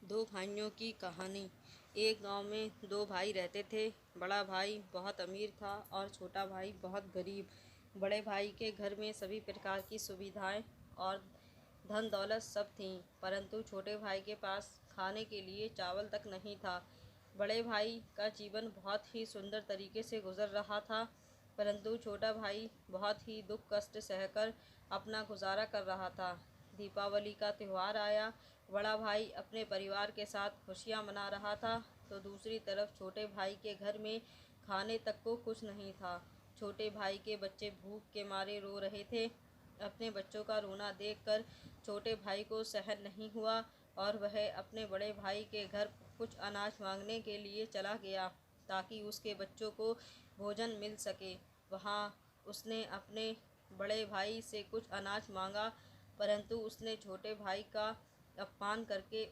दो भाइयों की कहानी। एक गांव में दो भाई रहते थे। बड़ा भाई बहुत अमीर था और छोटा भाई बहुत गरीब। बड़े भाई के घर में सभी प्रकार की सुविधाएं और धन दौलत सब थीं, परंतु छोटे भाई के पास खाने के लिए चावल तक नहीं था। बड़े भाई का जीवन बहुत ही सुंदर तरीके से गुजर रहा था, परंतु छोटा भाई बहुत ही दुख कष्ट सहकर अपना गुजारा कर रहा था। दीपावली का त्यौहार आया। बड़ा भाई अपने परिवार के साथ खुशियां मना रहा था, तो दूसरी तरफ छोटे भाई के घर में खाने तक को कुछ नहीं था। छोटे भाई के बच्चे भूख के मारे रो रहे थे। अपने बच्चों का रोना देखकर छोटे भाई को सहन नहीं हुआ और वह अपने बड़े भाई के घर कुछ अनाज मांगने के लिए चला गया, ताकि उसके बच्चों को भोजन मिल सके। वहाँ उसने अपने बड़े भाई से कुछ अनाज मांगा, परंतु उसने छोटे भाई का अपमान करके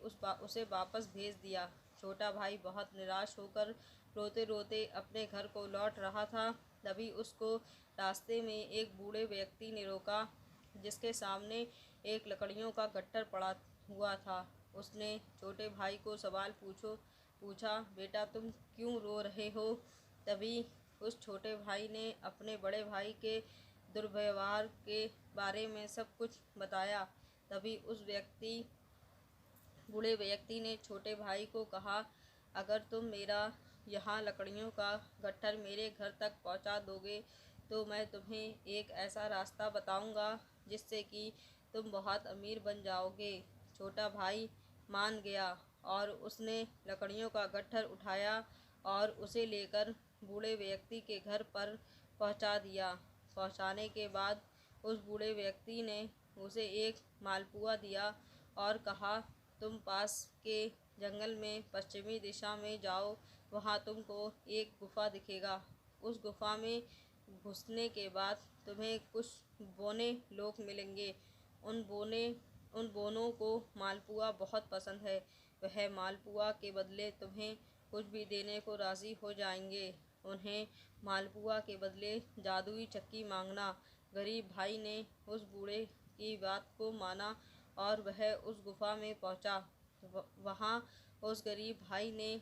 उसे वापस भेज दिया। छोटा भाई बहुत निराश होकर रोते रोते अपने घर को लौट रहा था। तभी उसको रास्ते में एक बूढ़े व्यक्ति ने रोका, जिसके सामने एक लकड़ियों का गट्ठर पड़ा हुआ था। उसने छोटे भाई को सवाल पूछा, बेटा तुम क्यों रो रहे हो? तभी उस छोटे भाई ने अपने बड़े भाई के दुर्व्यवहार के बारे में सब कुछ बताया। तभी उस बूढ़े व्यक्ति ने छोटे भाई को कहा, अगर तुम मेरा यहाँ लकड़ियों का गट्ठर मेरे घर तक पहुँचा दोगे तो मैं तुम्हें एक ऐसा रास्ता बताऊँगा जिससे कि तुम बहुत अमीर बन जाओगे। छोटा भाई मान गया और उसने लकड़ियों का गट्ठर उठाया और उसे लेकर बूढ़े व्यक्ति के घर पर पहुँचा दिया। पहुँचाने के बाद उस बूढ़े व्यक्ति ने उसे एक मालपुआ दिया और कहा, तुम पास के जंगल में पश्चिमी दिशा में जाओ, वहाँ तुमको एक गुफा दिखेगा। उस गुफा में घुसने के बाद तुम्हें कुछ बौने लोग मिलेंगे। उन बोनों को मालपुआ बहुत पसंद है। वह मालपुआ के बदले तुम्हें कुछ भी देने को राज़ी हो जाएंगे। उन्हें मालपुआ के बदले जादुई चक्की मांगना। गरीब भाई ने उस बूढ़े की बात को माना और वह उस गुफा में पहुंचा। वहां उस गरीब भाई ने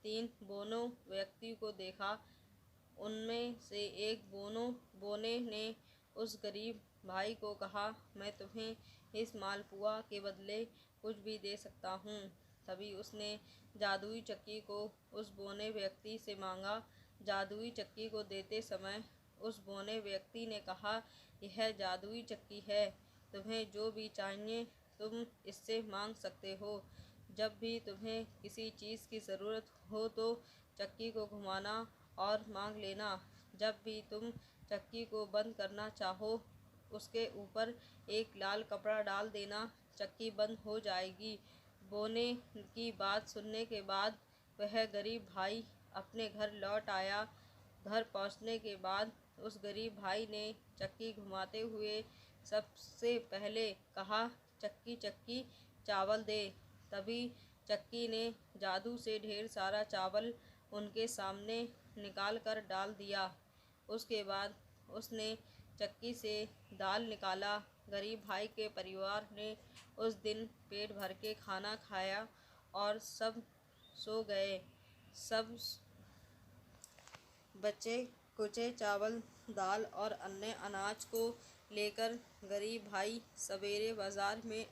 3 बोनों व्यक्ति को देखा। उनमें से एक बोने ने उस गरीब भाई को कहा, मैं तुम्हें इस मालपुआ के बदले कुछ भी दे सकता हूँ। तभी उसने जादुई चक्की को उस बोने व्यक्ति से मांगा। जादुई चक्की को देते समय उस बोने व्यक्ति ने कहा, यह जादुई चक्की है, तुम्हें जो भी चाहिए तुम इससे मांग सकते हो। जब भी तुम्हें किसी चीज़ की ज़रूरत हो तो चक्की को घुमाना और मांग लेना। जब भी तुम चक्की को बंद करना चाहो, उसके ऊपर एक लाल कपड़ा डाल देना, चक्की बंद हो जाएगी। बोने की बात सुनने के बाद वह गरीब भाई अपने घर लौट आया। घर पहुंचने के बाद उस गरीब भाई ने चक्की घुमाते हुए सबसे पहले कहा, चक्की चक्की चावल दे। तभी चक्की ने जादू से ढेर सारा चावल उनके सामने निकाल कर डाल दिया। उसके बाद उसने चक्की से दाल निकाला। गरीब भाई के परिवार ने उस दिन पेट भर के खाना खाया और सब सो गए। सब बचे कुचे चावल, दाल और अन्य अनाज को लेकर गरीब भाई सवेरे बाजार में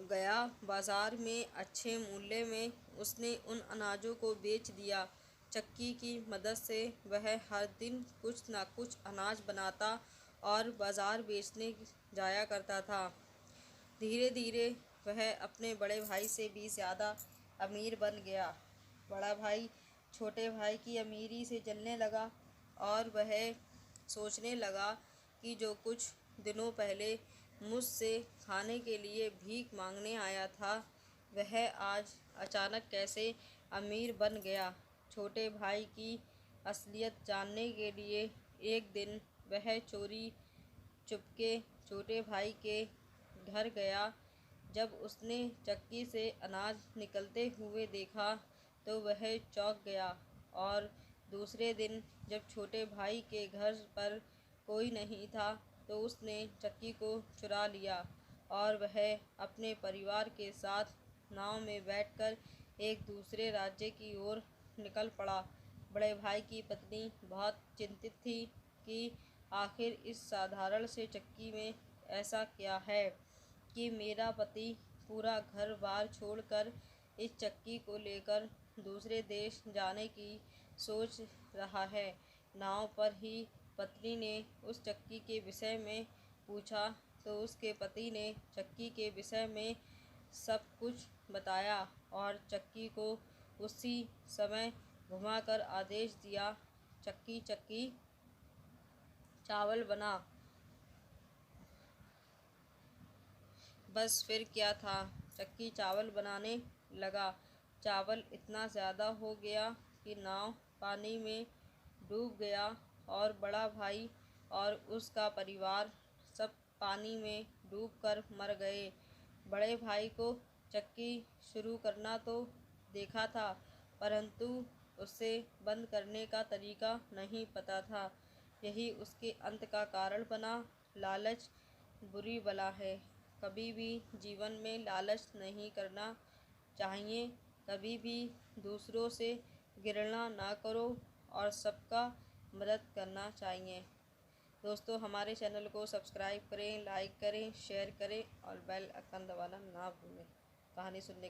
गया। बाजार में अच्छे मूल्य में उसने उन अनाजों को बेच दिया। चक्की की मदद से वह हर दिन कुछ न कुछ अनाज बनाता और बाजार बेचने जाया करता था। धीरे धीरे वह अपने बड़े भाई से भी ज़्यादा अमीर बन गया। बड़ा भाई छोटे भाई की अमीरी से जलने लगा और वह सोचने लगा कि जो कुछ दिनों पहले मुझसे खाने के लिए भीख मांगने आया था, वह आज अचानक कैसे अमीर बन गया। छोटे भाई की असलियत जानने के लिए एक दिन वह चोरी चुपके छोटे भाई के घर गया। जब उसने चक्की से अनाज निकलते हुए देखा तो वह चौंक गया और दूसरे दिन जब छोटे भाई के घर पर कोई नहीं था तो उसने चक्की को चुरा लिया और वह अपने परिवार के साथ नाव में बैठकर एक दूसरे राज्य की ओर निकल पड़ा। बड़े भाई की पत्नी बहुत चिंतित थी कि आखिर इस साधारण से चक्की में ऐसा क्या है कि मेरा पति पूरा घर बार छोड़कर इस चक्की को लेकर दूसरे देश जाने की सोच रहा है। नाव पर ही पत्नी ने उस चक्की के विषय में पूछा तो उसके पति ने चक्की के विषय में सब कुछ बताया और चक्की को उसी समय घुमाकर आदेश दिया, चक्की चक्की चावल बना। बस फिर क्या था, चक्की चावल बनाने लगा। चावल इतना ज़्यादा हो गया कि नाव पानी में डूब गया और बड़ा भाई और उसका परिवार सब पानी में डूबकर मर गए। बड़े भाई को चक्की शुरू करना तो देखा था, परंतु उसे बंद करने का तरीका नहीं पता था। यही उसके अंत का कारण बना। लालच बुरी बला है। कभी भी जीवन में लालच नहीं करना चाहिए। कभी भी दूसरों से घृणा ना करो और सबका मदद करना चाहिए। दोस्तों, हमारे चैनल को सब्सक्राइब करें, लाइक करें, शेयर करें और बेल आइकन दबाना ना भूलें। कहानी सुनने